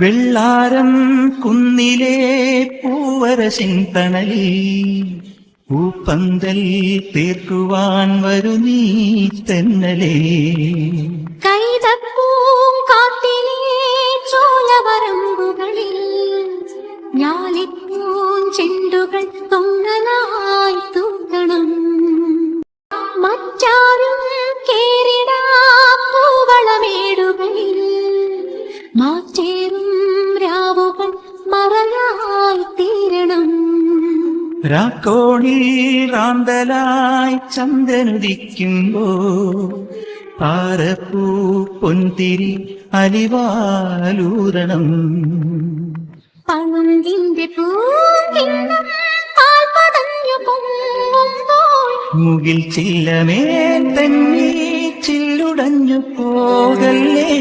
വെള്ളാരം കുന്നിലെ പൂവരശിൻ തണലിൽ പൂപ്പന്തൽ തീർക്കുവാൻ വരു നീ തെന്നലേ. കൈതപ്പൂം കാട്ടിലെ ചോലവരമ്പുകളിൽ ഞാലിപ്പൂം ചെണ്ടുകൾ തൊങ്ങലായി തൂക്കണം. മറ്റാരും കേറിടാ പൂവളമേടുകളിൽ മാറ്റേറും രാവുകൾ മറയായി തീരണം. രാക്കോണിൽ റാന്തലായി ചന്ദ്രനുദിക്കുമ്പോ താരപ്പൂ പൊൻതിരി അലിവാലൂരണം. പളുങ്കിന്റെ പൂങ്കിണ്ണം പാൽ പതഞ്ഞു പൊങ്ങുമ്പോൾ മുകിൽ ചില്ലമേ തന്നെ ചില്ലുടഞ്ഞു പോകല്ലേ.